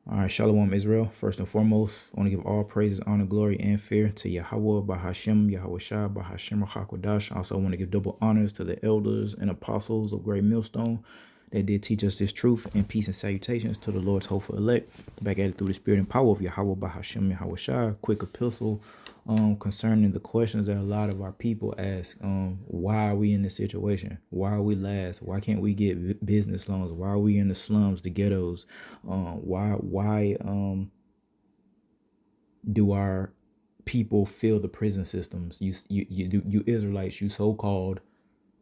All right, Shalom Israel. First and foremost, I want to give all praises, honor, glory, and fear to Yahweh, Bahashem, Yahweh Shai, Bahashem, Hakwadash. I also want to give double honors to the elders and apostles of Great Millstone that did teach us this truth, and peace and salutations to the Lord's hopeful elect. Back at it through the spirit and power of Yahweh, Bahashem, Yahweh Shai. Quick epistle concerning the questions that a lot of our people ask. Why are we in this situation? Why are we last? Why can't we get business loans? Why are we in the slums, the ghettos? Why do our people feel the prison systems? You Israelites, you so-called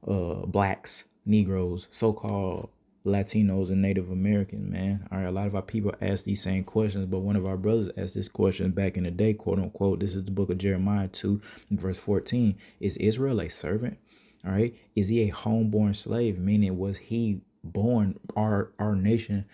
blacks, Negroes, so-called Latinos and Native Americans, man. All right, a lot of our people ask these same questions, but one of our brothers asked this question back in the day, quote unquote. This is the book of Jeremiah 2, verse 14. Is Israel a servant? All right. Is he a homeborn slave? Meaning, was he born our nation?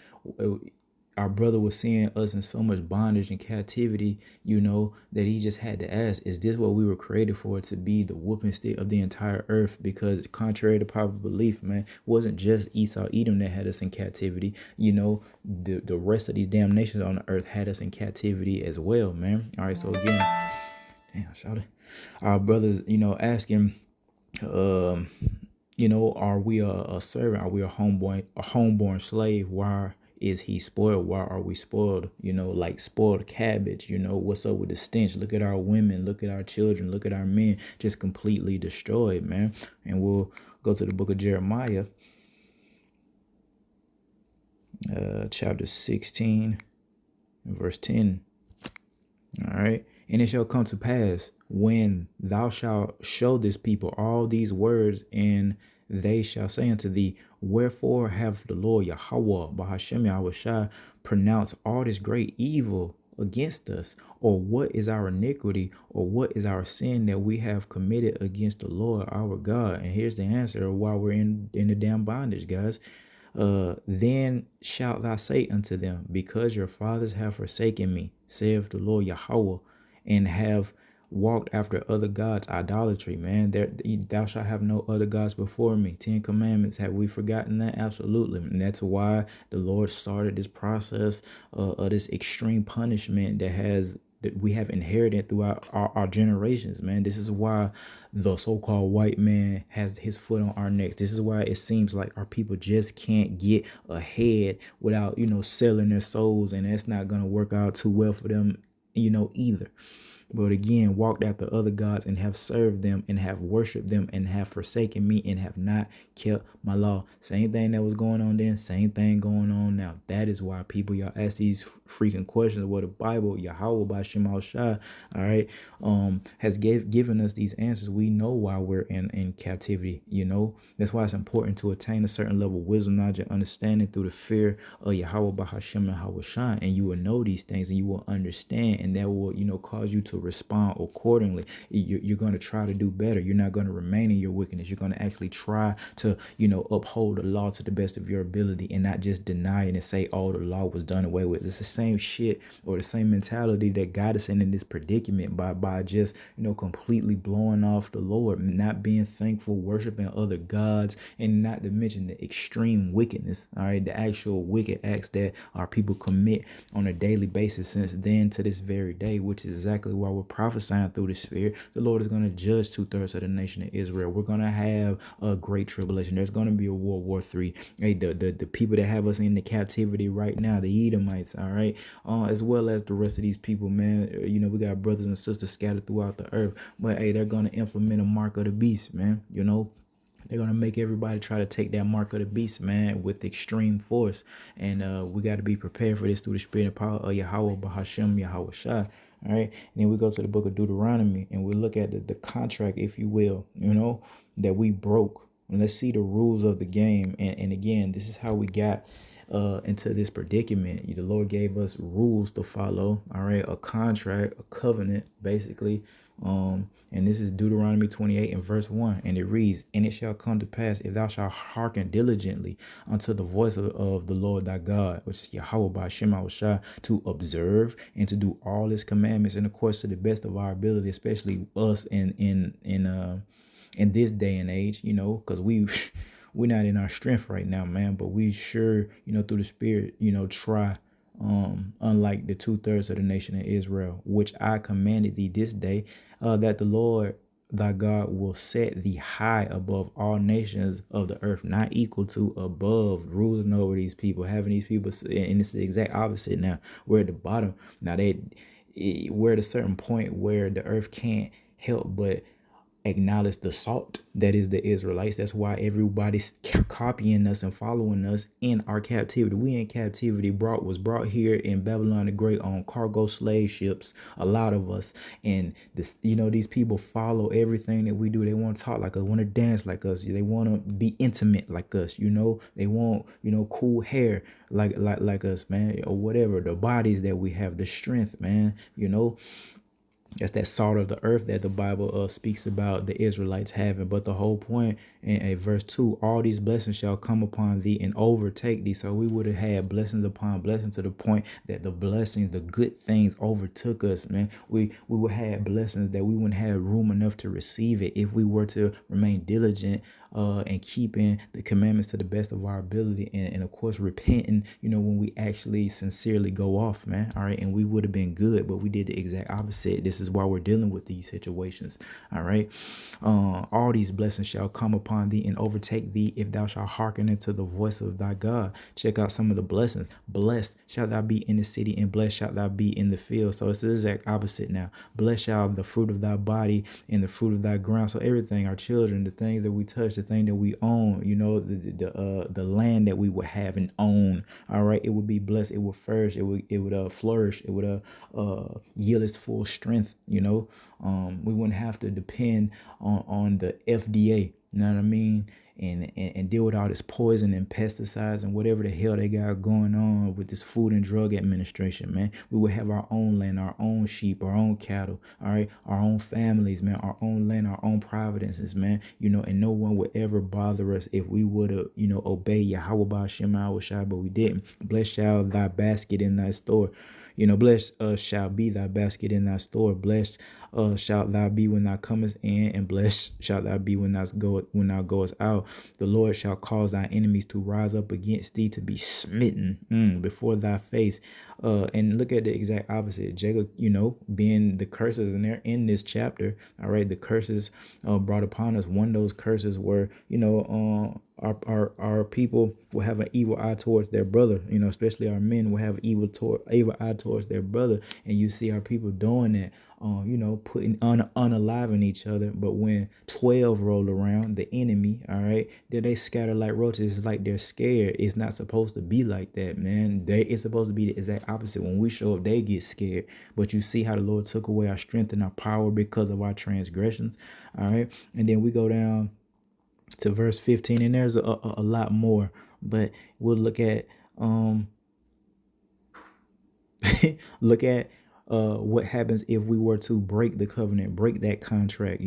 Our brother was seeing us in so much bondage and captivity, that he just had to ask, is this what we were created for, to be the whooping stick of the entire earth? Because contrary to popular belief, man, it wasn't just Esau, Edom that had us in captivity. The rest of these damn nations on the earth had us in captivity as well, man. All right, so again, damn, shout it. Our brothers, asking, are we a servant? Are we a homeborn slave? Why is he spoiled? Why are we spoiled? Like spoiled cabbage. What's up with the stench? Look at our women, look at our children, look at our men, just completely destroyed, man. And we'll go to the book of Jeremiah, chapter 16, verse 10. All right. And it shall come to pass, when thou shalt show this people all these words, and they shall say unto thee, wherefore have the Lord Yahweh, Bahashem Yahweh Shai, pronounced all this great evil against us? Or what is our iniquity, or what is our sin that we have committed against the Lord our God? And here's the answer while we're in the damn bondage, guys. Then shalt thou say unto them, because your fathers have forsaken me, saith the Lord Yahweh, and have walked after other gods, idolatry, man. Thou shalt have no other gods before me. 10 Commandments. Have we forgotten that? Absolutely. And that's why the Lord started this process of this extreme punishment that we have inherited throughout our generations, man. This is why the so-called white man has his foot on our necks. This is why it seems like our people just can't get ahead without, selling their souls, and that's not going to work out too well for them, either. But again, walked after other gods and have served them and have worshiped them and have forsaken me and have not kept my law. Same thing that was going on then, same thing going on now. That is why people, y'all ask these freaking questions. What the Bible, Yahweh by Shemal Shai, all right, has given us these answers. We know why we're in captivity. That's why it's important to attain a certain level of wisdom, knowledge, and understanding through the fear of Yahweh by Hashem and Yahweh Shai. And you will know these things, and you will understand, and that will, cause you to respond accordingly. You're going to try to do better. You're not going to remain in your wickedness. You're going to actually try to, uphold the law to the best of your ability, and not just deny it and say, oh, the law was done away with. It's the same shit, or the same mentality that got us in this predicament by just, completely blowing off the Lord, not being thankful, worshiping other gods, and not to mention the extreme wickedness, all right, the actual wicked acts that our people commit on a daily basis since then to this very day, which is exactly why we're prophesying through the Spirit. The Lord is going to judge 2/3 of the nation of Israel. We're going to have a great tribulation. There's going to be a World War III. Hey, the people that have us in the captivity right now, the Edomites, all right, as well as the rest of these people, man. We got brothers and sisters scattered throughout the earth, but hey, they're going to implement a mark of the beast, man. They're going to make everybody try to take that mark of the beast, man, with extreme force. And we got to be prepared for this through the spirit and power of Yahweh, Bahashem, Yahweh Shai. All right. And then we go to the book of Deuteronomy, and we look at the contract, if you will, that we broke. And let's see the rules of the game. And again, this is how we got into this predicament. The Lord gave us rules to follow. All right. A contract, a covenant, basically. And this is Deuteronomy 28 and verse 1, and it reads, and it shall come to pass, if thou shalt hearken diligently unto the voice of the Lord thy God, which is Yahweh by Shema Shai, to observe and to do all his commandments, and of course to the best of our ability, especially us in this day and age, because we're not in our strength right now, man, but we sure, through the Spirit, try unlike the 2/3 of the nation of Israel, which I commanded thee this day, that the Lord thy God will set thee high above all nations of the earth, not equal to, above, ruling over these people, having these people, and it's the exact opposite now. We're at the bottom. Now we're at a certain point where the earth can't help but acknowledge the salt that is the Israelites. That's why everybody's copying us and following us in our captivity. We in captivity was brought here in Babylon the Great on cargo slave ships, a lot of us. And this, these people follow everything that we do. They want to talk like us, want to dance like us. They want to be intimate like us. They want, cool hair like us, man, or whatever. The bodies that we have, the strength, man, That's that salt of the earth that the Bible speaks about the Israelites having. But the whole point in verse 2, all these blessings shall come upon thee and overtake thee. So we would have had blessings upon blessings to the point that the blessings, the good things overtook us, man. We would have blessings that we wouldn't have room enough to receive it if we were to remain diligent and keeping the commandments to the best of our ability, and of course repenting, when we actually sincerely go off, man. All right. And we would have been good, but we did the exact opposite. This is why we're dealing with these situations. All right. All these blessings shall come upon thee and overtake thee if thou shalt hearken unto the voice of thy God. Check out some of the blessings. Blessed shalt thou be in the city, and blessed shalt thou be in the field. So it's the exact opposite now. Blessed shall the fruit of thy body and the fruit of thy ground. So everything, our children, the things that we touch, the thing that we own, the land that we would have and own. All right, it would be blessed. It would flourish. It would flourish. It would yield its full strength. We wouldn't have to depend on the FDA. You know what I mean? And deal with all this poison and pesticides and whatever the hell they got going on with this Food and Drug Administration, man. We would have our own land, our own sheep, our own cattle, all right, our own families, man, our own land, our own providences, man, and no one would ever bother us if we would have, obey Yahweh Ba'Shem Awashai, but we didn't. Blessed shall thy basket in thy store. Blessed shall be thy basket in thy store. Blessed shalt thou be when thou comest in, and blessed shalt thou be when thou goest out. The Lord shall cause thy enemies to rise up against thee, to be smitten before thy face. And look at the exact opposite. Jacob, being the curses, and they're in this chapter. All right, the curses brought upon us. One of those curses were, our people will have an evil eye towards their brother, especially our men will have an evil eye towards their brother. And you see our people doing that, putting unaliving each other. But when 12 roll around, the enemy, all right, then they scatter like roaches. It's like they're scared. It's not supposed to be like that, man. It's supposed to be the exact opposite. When we show up, they get scared. But you see how the Lord took away our strength and our power because of our transgressions, all right. And then we go down to verse 15, and there's a lot more, but we'll look at what happens if we were to break the covenant, break that contract,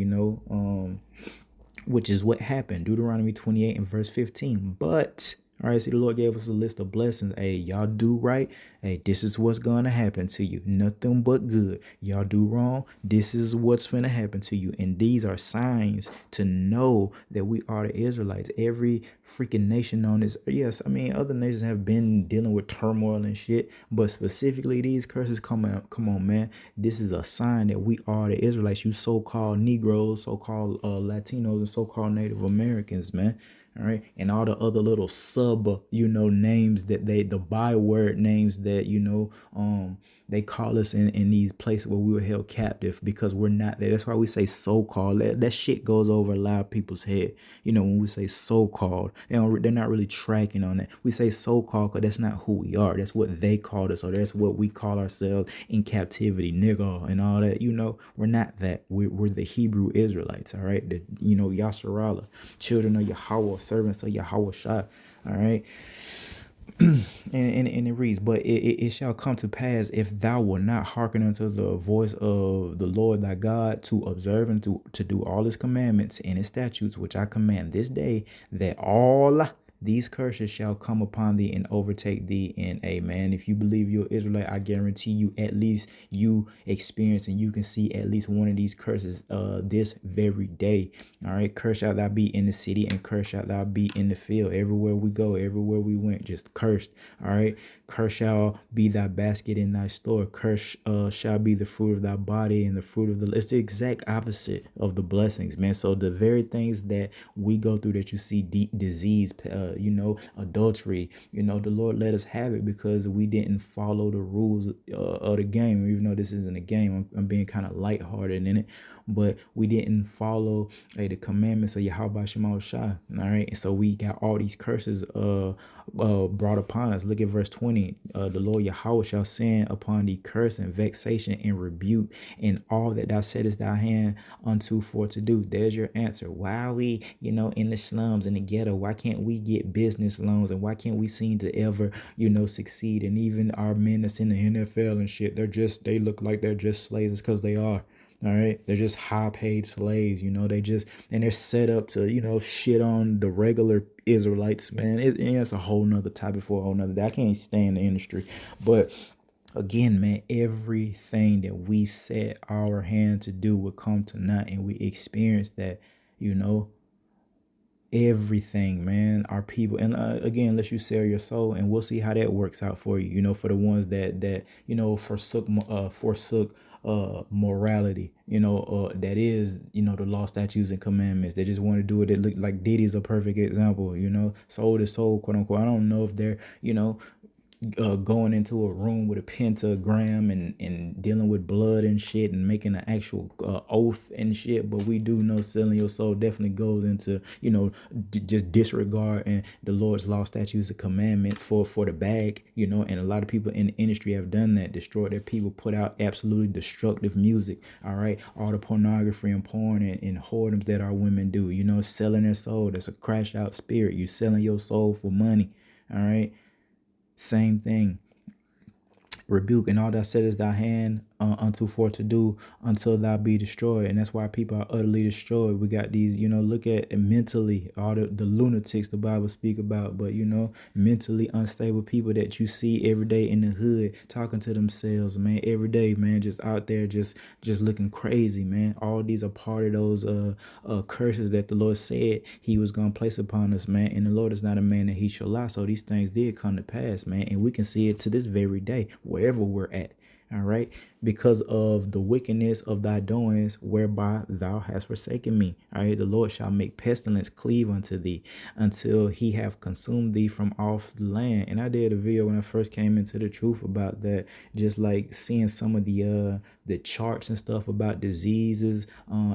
which is what happened. Deuteronomy 28 and verse 15. But all right, see, the Lord gave us a list of blessings. Hey, y'all do right. Hey, this is what's going to happen to you. Nothing but good. Y'all do wrong. This is what's going to happen to you. And these are signs to know that we are the Israelites. Every freaking nation on this. Yes, I mean, other nations have been dealing with turmoil and shit. But specifically, these curses, come on, man. This is a sign that we are the Israelites. You so-called Negroes, so-called Latinos, and so-called Native Americans, man. All right. And all the other little names that the byword names that, they call us in these places where we were held captive, because we're not there. That's why we say so-called. That shit goes over a lot of people's head. When we say so-called, they're not really tracking on that. We say so-called because that's not who we are. That's what they called us, or that's what we call ourselves in captivity, nigga, and all that. We're not that. We're the Hebrew Israelites, all right? The, Yasharallah, children of Yahweh, servants of Yahweh Shai, all right? and it reads, but it shall come to pass, if thou wilt not hearken unto the voice of the Lord thy God, to observe and to do all his commandments and his statutes which I command this day, that all these curses shall come upon thee and overtake thee. And amen. If you believe you're Israelite, I guarantee you at least you experience and you can see at least one of these curses this very day. All right. Curse shalt thou be in the city, and curse shalt thou be in the field. Everywhere we go, everywhere we went, just cursed. All right. Curse shall be thy basket in thy store. Curse shall be the fruit of thy body and the fruit of the. It's the exact opposite of the blessings, man. So the very things that we go through that you see, disease, adultery, the Lord let us have it because we didn't follow the rules of the game. Even though this isn't a game, I'm being kind of lighthearted in it, but we didn't follow the commandments of Yahweh Shema Shai. All right. And so we got all these curses brought upon us. Look at verse 20. The Lord Yahweh shall send upon thee curse and vexation and rebuke and all that thou settest thy hand unto for to do. There's your answer. Why are we, in the slums, in the ghetto? Why can't we get business loans? And why can't we seem to ever, succeed? And even our men that's in the NFL and shit, they look like they're just slaves. It's because they are. All right. They're just high paid slaves. And they're set up to, shit on the regular Israelites, man. It's a whole nother topic for a whole nother day. I can't stand the industry. But again, man, everything that we set our hand to do will come to naught. And we experience that, everything, man. Our people, and again, unless you sell your soul, and we'll see how that works out for you. For the ones that forsook morality, that is, the law, statutes, and commandments. They just want to do it. It look like Diddy's a perfect example. Sold his soul, quote unquote. I don't know if they're going into a room with a pentagram and dealing with blood and shit and making an actual oath and shit, but we do know selling your soul definitely goes into just disregard and the Lord's law, statutes, and commandments for the bag, and a lot of people in the industry have done that, destroyed their people, put out absolutely destructive music. All right, all the pornography and porn and whoredoms that our women do, selling their soul. That's a crash out spirit. You selling your soul for money. All right. Same thing. Rebuke and all that said is thy hand unto for to do until thou be destroyed. And that's why people are utterly destroyed. We got these, look at mentally, all the lunatics the Bible speak about, but mentally unstable people that you see every day in the hood talking to themselves, man, every day, man, just out there just looking crazy, man. All these are part of those curses that the Lord said he was gonna place upon us, man. And the Lord is not a man that he shall lie. So these things did come to pass, man, and we can see it to this very day wherever we're at. All right, because of the wickedness of thy doings, whereby thou hast forsaken me. All right, the Lord shall make pestilence cleave unto thee until he have consumed thee from off the land. And I did a video when I first came into the truth about that, just like seeing some of the charts and stuff about diseases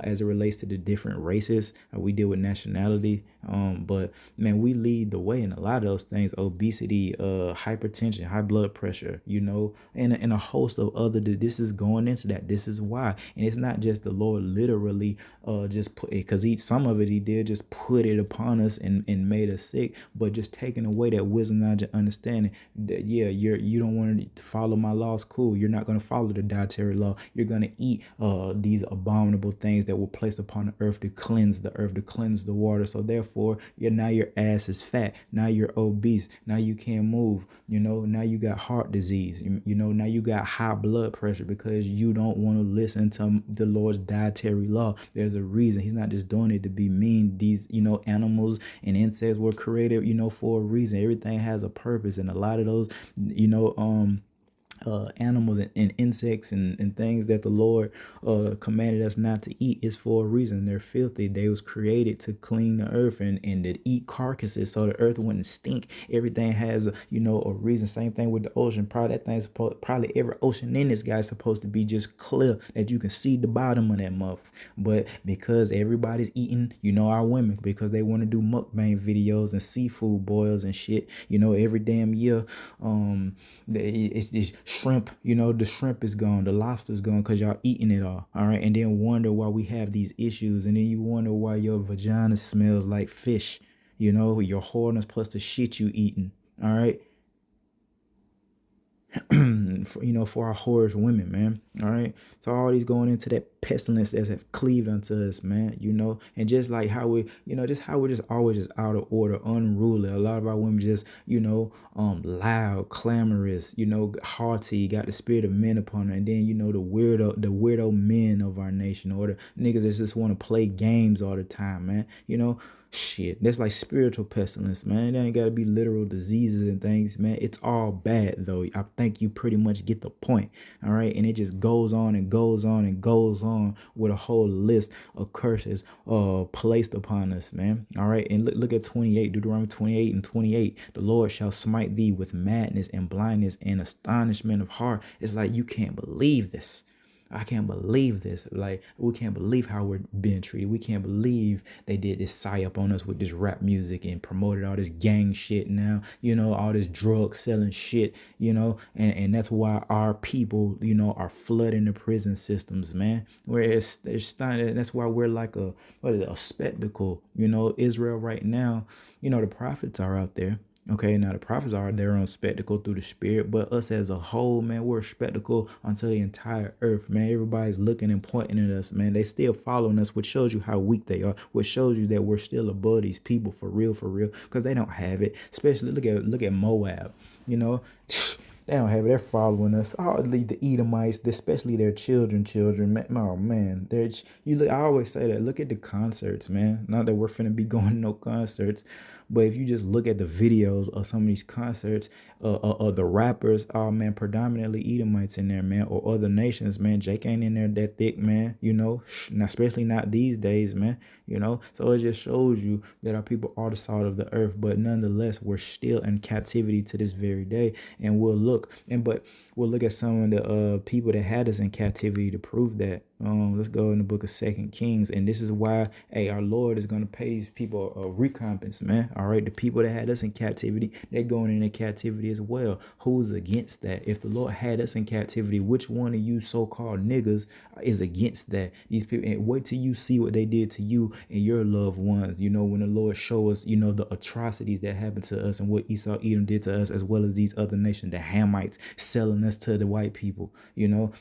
as it relates to the different races. We deal with nationality, but man, we lead the way in a lot of those things: obesity, hypertension, high blood pressure, and a host of other. This is going into that. This is why. And it's not just the Lord literally just put it, because some of it he did just put it upon us and made us sick, but just taking away that wisdom, knowledge, and understanding that you don't want to follow my laws. Cool. You're not going to follow the dietary law. You're going to eat these abominable things that were placed upon the earth to cleanse the earth, to cleanse the water. So therefore, now your ass is fat. Now you're obese. Now you can't move. Now you got heart disease. Now you got high blood pressure because you don't want to listen to the Lord's dietary law. There's a reason. He's not just doing it to be mean. These, animals and insects were created, for a reason. Everything has a purpose. And a lot of those, animals and insects and things that the Lord commanded us not to eat is for a reason. They're filthy. They was created to clean the earth and to eat carcasses so the earth wouldn't stink. Everything has a reason. Same thing with the ocean. Probably every ocean in this guy is supposed to be just clear that you can see the bottom of that muff. But because everybody's eating, our women, because they want to do mukbang videos and seafood boils and shit, every damn year, it's just shrimp, the shrimp is gone, the lobster's gone because y'all eating it all right, and then wonder why we have these issues, and then you wonder why your vagina smells like fish, your whoreness plus the shit you eating, all right. For our whorish women, man. All right. So all these going into that pestilence that have cleaved unto us, man, and just like how we, just how we're just always just out of order, unruly. A lot of our women just, loud, clamorous, haughty, got the spirit of men upon her. And then, the weirdo men of our nation, or the niggas that just want to play games all the time, man. Shit, that's like spiritual pestilence, man. It ain't gotta be literal diseases and things, man. It's all bad though. I think you pretty much get the point. All right. And it just goes on and goes on and goes on with a whole list of curses placed upon us, man. All right. And look at 28, Deuteronomy 28 and 28. The Lord shall smite thee with madness and blindness and astonishment of heart. It's like you can't believe this. I can't believe this. Like, we can't believe how we're being treated. We can't believe they did this psyop on us with this rap music and promoted all this gang shit now, all this drug selling shit, and that's why our people, are flooding the prison systems, man. Where that's why we're like a spectacle, Israel right now, the prophets are out there. Okay, now the prophets are their own spectacle through the spirit, but us as a whole, man, we're a spectacle unto the entire earth, man. Everybody's looking and pointing at us, man. They still following us, which shows you how weak they are, which shows you that we're still above these people for real, because they don't have it. Especially look at Moab, They don't have it. They're following us. All the Edomites, especially their children. Man, oh man, I always say that. Look at the concerts, man. Not that we're finna be going to no concerts, but if you just look at the videos of some of these concerts, of the rappers, oh man, predominantly Edomites in there, man, or other nations, man. Jake ain't in there that thick, man. Especially not these days, man. So it just shows you that our people are the salt of the earth, but nonetheless, we're still in captivity to this very day, and we'll look at some of the people that had us in captivity to prove that. Let's go in the book of 2 Kings, and this is why, our Lord is going to pay these people a recompense, man. All right, the people that had us in captivity, they're going into captivity as well. Who's against that? If the Lord had us in captivity, which one of you so-called niggas is against that? These people, and wait till you see what they did to you and your loved ones. When the Lord show us, the atrocities that happened to us and what Esau Edom did to us, as well as these other nations, the Hamites selling us to the white people.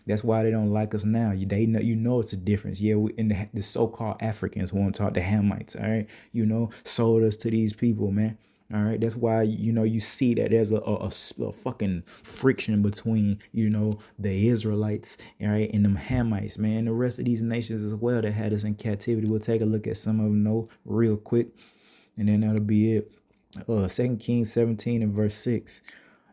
That's why they don't like us now. They know, it's a difference. Yeah, we in the so-called Africans who want to talk, the Hamites. All right, sold us to these people, man. All right, that's why you see that there's a fucking friction between the Israelites, all right, and them Hamites, man, and the rest of these nations as well that had us in captivity. We'll take a look at some of them though real quick, and then that'll be it. 2 Kings 17 and verse 6.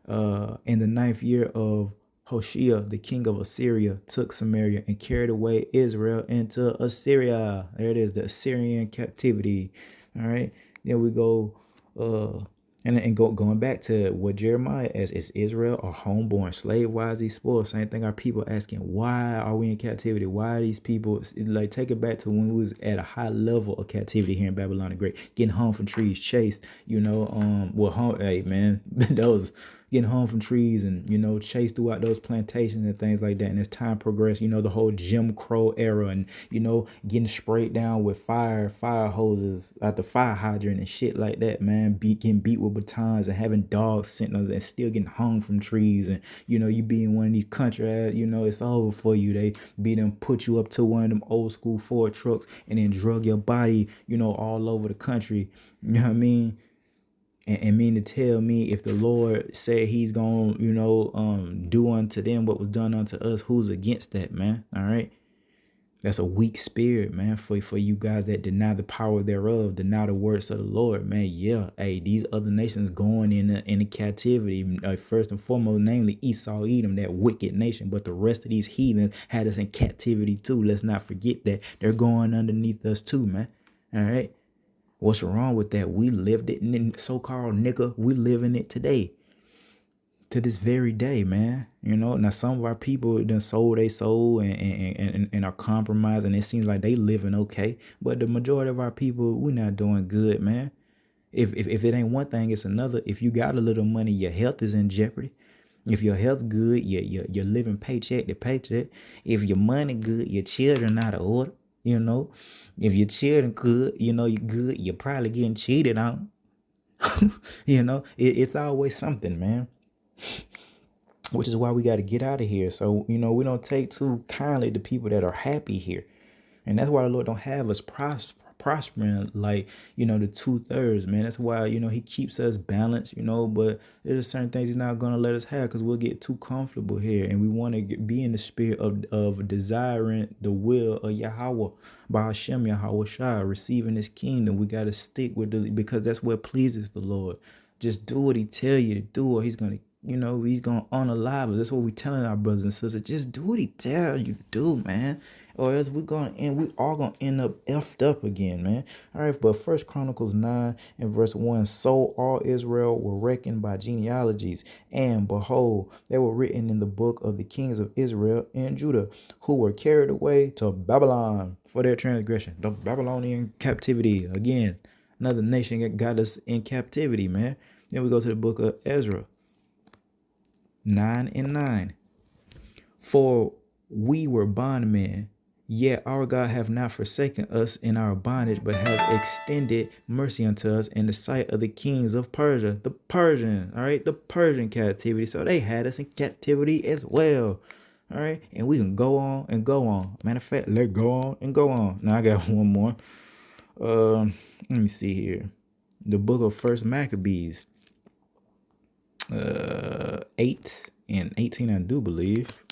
In the 9th year of Hoshea, the king of Assyria, took Samaria and carried away Israel into Assyria. There it is, the Assyrian captivity. All right, then we go going back to what Jeremiah asked: is Israel a homeborn slave? Why is he spoiled? Same thing our people asking, why are we in captivity? Why are these people, like, take it back to when we was at a high level of captivity here in Babylon the Great, getting home from trees, chased, hey man, those getting home from trees and, chased throughout those plantations and things like that. And as time progressed, the whole Jim Crow era and, getting sprayed down with fire hoses at the fire hydrant and shit like that, man, getting beat with batons and having dogs sent us and still getting hung from trees. And, you being one of these country ass, it's over for you. They beat them, put you up to one of them old school Ford trucks and then drug your body, all over the country. You know what I mean? And mean to tell me, if the Lord said he's going to, do unto them what was done unto us, who's against that, man? All right. That's a weak spirit, man, for you guys that deny the power thereof, deny the words of the Lord, man. Yeah, hey, these other nations going into captivity, first and foremost, namely Esau, Edom, that wicked nation. But the rest of these heathens had us in captivity too. Let's not forget that they're going underneath us too, man. All right. What's wrong with that? We lived it, and so-called nigga, we living it today. To this very day, man. Now some of our people done sold their soul and are compromised, and it seems like they living okay. But the majority of our people, we're not doing good, man. If it ain't one thing, it's another. If you got a little money, your health is in jeopardy. If your health good, you're living paycheck to paycheck. If your money good, your children out of order. If your children good, you're good, you're probably getting cheated on. It's always something, man. which is why we got to get out of here. So, we don't take too kindly to people that are happy here. And that's why the Lord don't have us prospering like, the 2/3, man. That's why, he keeps us balanced, but there's certain things he's not going to let us have because we'll get too comfortable here. And we want to be in the spirit of desiring the will of Yahweh, by Hashem Yahweh Shai, receiving his kingdom. We got to stick with because that's what pleases the Lord. Just do what he tell you to do, or he's going to he's gonna unalive us. That's what we telling our brothers and sisters. Just do what he tell you to do, man. Or else we all gonna end up effed up again, man. All right, but First Chronicles 9 and verse 1. So all Israel were reckoned by genealogies, and behold, they were written in the book of the kings of Israel and Judah, who were carried away to Babylon for their transgression. The Babylonian captivity. Again, another nation that got us in captivity, man. Then we go to the book of Ezra 9 and 9. For we were bondmen, yet our God hath not forsaken us in our bondage, but have extended mercy unto us in the sight of the kings of Persia. The Persian, all right, the Persian captivity. So they had us in captivity as well. All right, and we can go on and go on. Matter of fact, let's go on and go on. Now I got one more. Let me see here. The book of First Maccabees, 8 and 18, I do believe.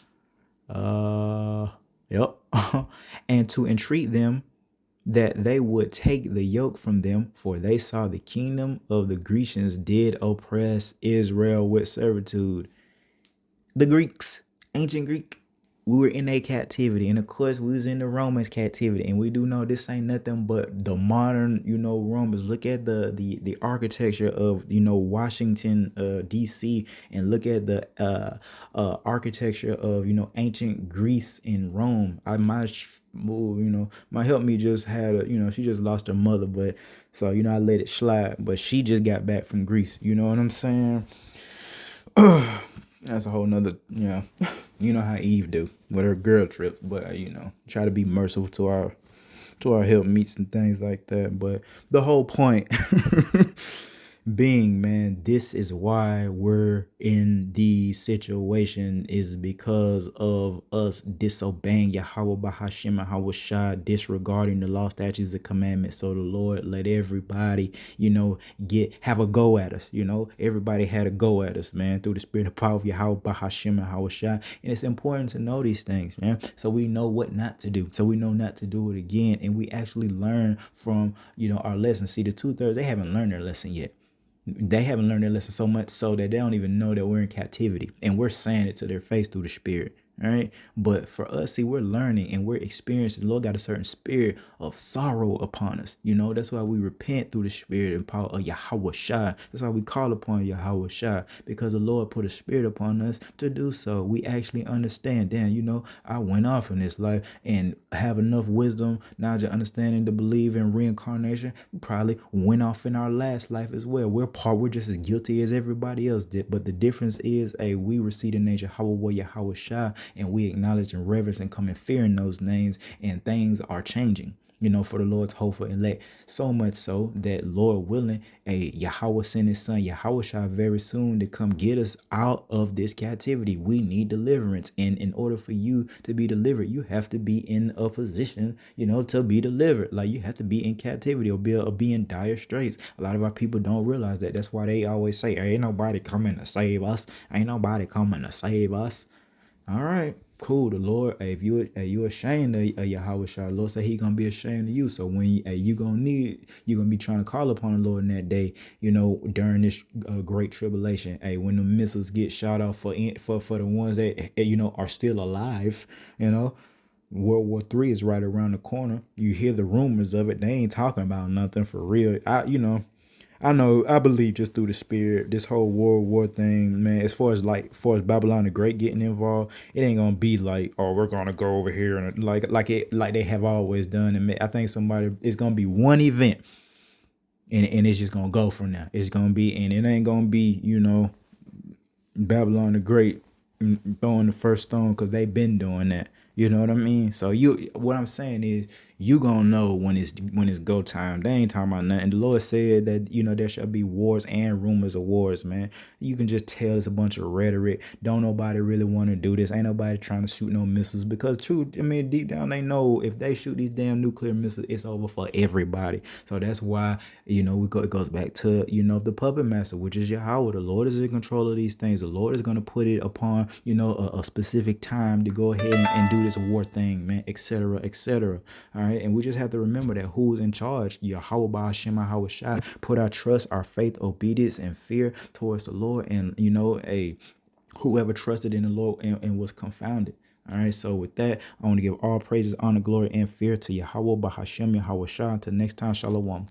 Yep. And to entreat them that they would take the yoke from them, for they saw the kingdom of the Grecians did oppress Israel with servitude. The Greeks, ancient Greek, we were in a captivity, and of course we was in the Romans captivity, and we do know this ain't nothing but the modern, Romans. Look at the architecture of, Washington, DC, and look at the architecture of, ancient Greece and Rome. My help me just had she just lost her mother, but so I let it slide, but she just got back from Greece. You know what I'm saying? That's a whole nother, you know how Eve do with her girl trips, but try to be merciful to our help meets and things like that. But the whole point being, man, this is why we're in the situation, is because of us disobeying Yahweh Bahashim Yahweh Shai, disregarding the law, statutes, and commandments. So the Lord let everybody, have a go at us. Everybody had a go at us, man, through the spirit of power of Yahweh Bahashim Yahweh Shai. And it's important to know these things, man, so we know what not to do, so we know not to do it again, and we actually learn from our lesson. See, the 2/3, they haven't learned their lesson yet. They haven't learned their lesson so much so that they don't even know that we're in captivity, and we're saying it to their face through the spirit. All right. But for us, see, we're learning and we're experiencing. The Lord got a certain spirit of sorrow upon us. That's why we repent through the spirit and power of Yahweh Shai. That's why we call upon Yahweh Shai, because the Lord put a spirit upon us to do so. We actually understand. Damn, I went off in this life and have enough wisdom, knowledge, and understanding to believe in reincarnation. We probably went off in our last life as well. We're just as guilty as everybody else did. But the difference is, we receive the nature Yahweh Shai, and we acknowledge and reverence and come in fear in those names, and things are changing, for the Lord's hopeful elect. So much so that, Lord willing, Yahweh sent his son Yahweh Shai very soon to come get us out of this captivity. We need deliverance, and in order for you to be delivered, you have to be in a position, to be delivered. Like, you have to be in captivity or be in dire straits. A lot of our people don't realize that. That's why they always say, ain't nobody coming to save us. Ain't nobody coming to save us. All right, cool. The Lord, if you ashamed of Yahweh Shai, the Lord said he gonna be ashamed of you. So when you're gonna be trying to call upon the Lord in that day, during this great tribulation. When the missiles get shot off for the ones that are still alive, World War III is right around the corner. You hear the rumors of it. They ain't talking about nothing for real. I believe just through the spirit, this whole World War thing, man, as far as Babylon the Great getting involved, it ain't gonna be like, oh, we're gonna go over here and like they have always done. And I think it's gonna be one event, and it's just gonna go from there. It's gonna be, and it ain't gonna be, Babylon the Great throwing the first stone, because they've been doing that. You know what I mean? So what I'm saying is, you gonna know when it's go time. They ain't talking about nothing. The Lord said that there shall be wars and rumors of wars, man. You can just tell it's a bunch of rhetoric. Don't nobody really want to do this. Ain't nobody trying to shoot no missiles, because true, I mean, deep down they know if they shoot these damn nuclear missiles, it's over for everybody. So that's why it goes back to the puppet master, which is Yahweh. The Lord is in control of these things. The Lord is gonna put it upon a specific time to go ahead and do this war thing, man, etc., etc. All right, and we just have to remember that who's in charge? Yahweh Ba'ashem Yahweh Shai. Put our trust, our faith, obedience, and fear towards the Lord, and whoever trusted in the Lord and was confounded. All right, so with that, I want to give all praises, honor, glory, and fear to Yahweh Ba'ashem Yahweh Shai. Until next time, shalom.